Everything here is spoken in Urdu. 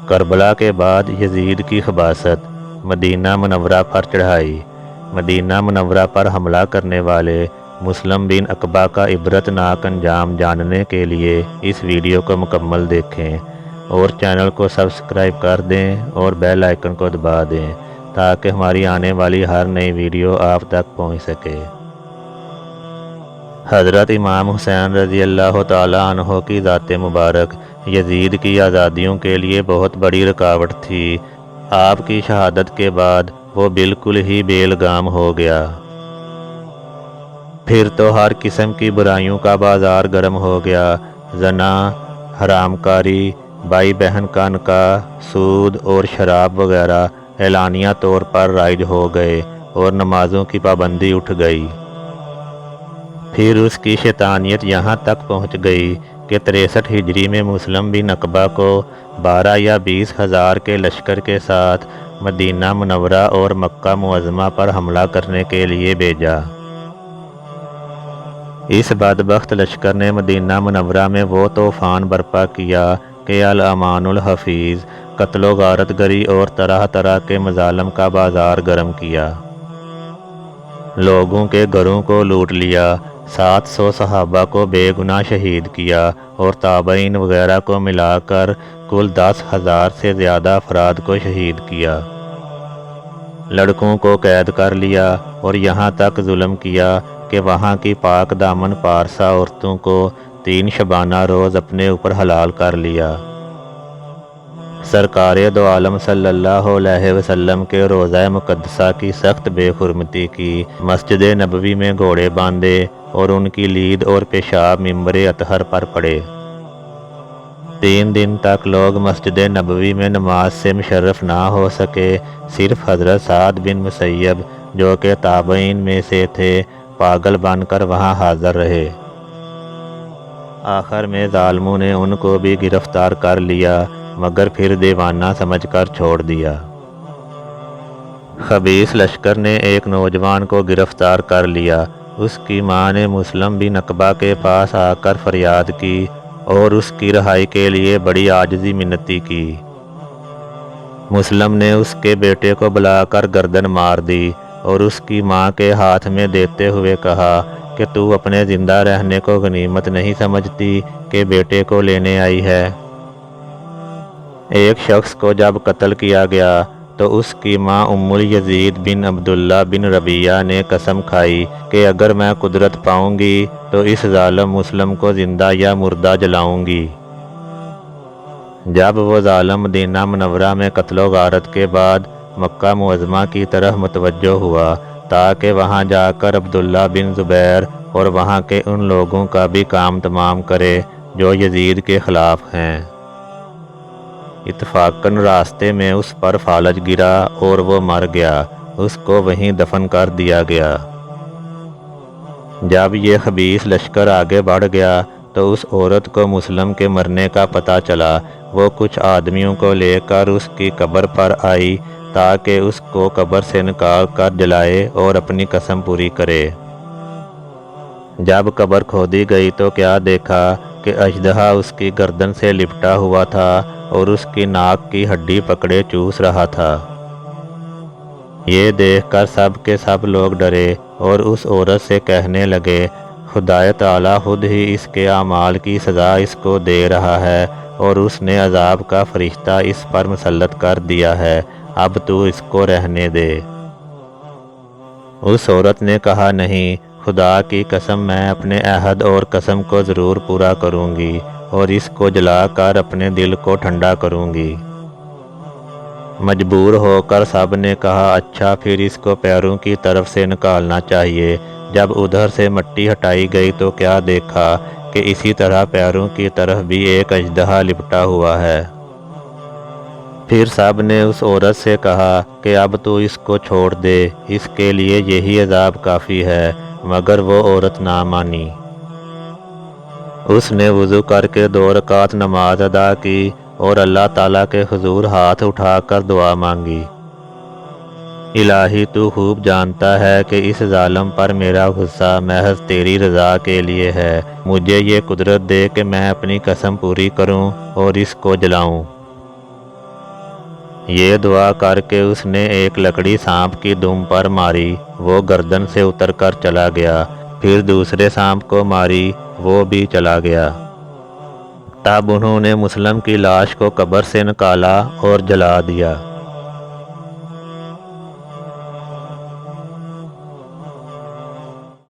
کربلا کے بعد یزید کی خباثت، مدینہ منورہ پر چڑھائی۔ مدینہ منورہ پر حملہ کرنے والے مسلم بن عقبہ کا عبرتناک انجام جاننے کے لیے اس ویڈیو کو مکمل دیکھیں اور چینل کو سبسکرائب کر دیں اور بیل آئیکن کو دبا دیں تاکہ ہماری آنے والی ہر نئی ویڈیو آپ تک پہنچ سکے۔ حضرت امام حسین رضی اللہ تعالیٰ عنہ کی ذات مبارک یزید کی آزادیوں کے لیے بہت بڑی رکاوٹ تھی۔ آپ کی شہادت کے بعد وہ بالکل ہی بے لگام ہو گیا۔ پھر تو ہر قسم کی برائیوں کا بازار گرم ہو گیا۔ زنا، حرام کاری، بھائی بہن کا نکاح، سود اور شراب وغیرہ اعلانیہ طور پر رائج ہو گئے اور نمازوں کی پابندی اٹھ گئی۔ پھر اس کی شیطانیت یہاں تک پہنچ گئی کہ 63 ہجری میں مسلم بن عقبہ کو 12 یا 20 ہزار کے لشکر کے ساتھ مدینہ منورہ اور مکہ معظمہ پر حملہ کرنے کے لیے بھیجا۔ اس بدبخت لشکر نے مدینہ منورہ میں وہ طوفان برپا کیا کہ الامان الحفیظ، قتل و غارت گری اور طرح طرح کے مظالم کا بازار گرم کیا۔ لوگوں کے گھروں کو لوٹ لیا، 700 صحابہ کو بے گناہ شہید کیا اور تابعین وغیرہ کو ملا کر کل 10,000 سے زیادہ افراد کو شہید کیا۔ لڑکوں کو قید کر لیا اور یہاں تک ظلم کیا کہ وہاں کی پاک دامن پارسا عورتوں کو 3 شبانہ روز اپنے اوپر حلال کر لیا۔ سرکار دو عالم صلی اللہ علیہ وسلم کے روضہ مقدسہ کی سخت بے حرمتی کی، مسجد نبوی میں گھوڑے باندھے اور ان کی لید اور پیشاب ممبر اطہر پر پڑے۔ 3 دن تک لوگ مسجد نبوی میں نماز سے مشرف نہ ہو سکے۔ صرف حضرت سعد بن مسیب جو کہ تابعین میں سے تھے پاگل بن کر وہاں حاضر رہے۔ آخر میں ظالموں نے ان کو بھی گرفتار کر لیا مگر پھر دیوانہ سمجھ کر چھوڑ دیا۔ خبیث لشکر نے ایک نوجوان کو گرفتار کر لیا۔ اس کی ماں نے مسلم بن عقبہ کے پاس آ کر فریاد کی اور اس کی رہائی کے لیے بڑی عاجزی منتی کی۔ مسلم نے اس کے بیٹے کو بلا کر گردن مار دی اور اس کی ماں کے ہاتھ میں دیتے ہوئے کہا کہ تو اپنے زندہ رہنے کو غنیمت نہیں سمجھتی کہ بیٹے کو لینے آئی ہے۔ ایک شخص کو جب قتل کیا گیا تو اس کی ماں ام الیزید بن عبداللہ بن ربیعہ نے قسم کھائی کہ اگر میں قدرت پاؤں گی تو اس ظالم مسلم کو زندہ یا مردہ جلاؤں گی۔ جب وہ ظالم مدینہ منورہ میں قتل و غارت کے بعد مکہ معظمہ کی طرف متوجہ ہوا تاکہ وہاں جا کر عبداللہ بن زبیر اور وہاں کے ان لوگوں کا بھی کام تمام کرے جو یزید کے خلاف ہیں۔ اتفاقاً راستے میں اس پر فالج گرا اور وہ مر گیا۔ اس کو وہیں دفن کر دیا گیا۔ جب یہ خبیث لشکر آگے بڑھ گیا تو اس عورت کو مسلم کے مرنے کا پتہ چلا۔ وہ کچھ آدمیوں کو لے کر اس کی قبر پر آئی تاکہ اس کو قبر سے نکال کر جلائے اور اپنی قسم پوری کرے۔ جب قبر کھودی گئی تو کیا دیکھا کہ اژدہا اس کی گردن سے لپٹا ہوا تھا اور اس کی ناک کی ہڈی پکڑے چوس رہا تھا۔ یہ دیکھ کر سب کے سب لوگ ڈرے اور اس عورت سے کہنے لگے خدائے تعالیٰ خود ہی اس کے اعمال کی سزا اس کو دے رہا ہے اور اس نے عذاب کا فرشتہ اس پر مسلط کر دیا ہے، اب تو اس کو رہنے دے۔ اس عورت نے کہا نہیں، خدا کی قسم میں اپنے عہد اور قسم کو ضرور پورا کروں گی اور اس کو جلا کر اپنے دل کو ٹھنڈا کروں گی۔ مجبور ہو کر سب نے کہا اچھا پھر اس کو پیروں کی طرف سے نکالنا چاہیے۔ جب ادھر سے مٹی ہٹائی گئی تو کیا دیکھا کہ اسی طرح پیروں کی طرف بھی ایک اژدہا لپٹا ہوا ہے۔ پھر سب نے اس عورت سے کہا کہ اب تو اس کو چھوڑ دے، اس کے لیے یہی عذاب کافی ہے، مگر وہ عورت نہ مانی۔ اس نے وضو کر کے 2 رکعت نماز ادا کی اور اللہ تعالیٰ کے حضور ہاتھ اٹھا کر دعا مانگی۔ الہی تو خوب جانتا ہے کہ اس ظالم پر میرا غصہ محض تیری رضا کے لیے ہے، مجھے یہ قدرت دے کہ میں اپنی قسم پوری کروں اور اس کو جلاؤں۔ یہ دعا کر کے اس نے ایک لکڑی سانپ کی دم پر ماری، وہ گردن سے اتر کر چلا گیا۔ پھر دوسرے سانپ کو ماری، وہ بھی چلا گیا۔ تب انہوں نے مسلم کی لاش کو قبر سے نکالا اور جلا دیا۔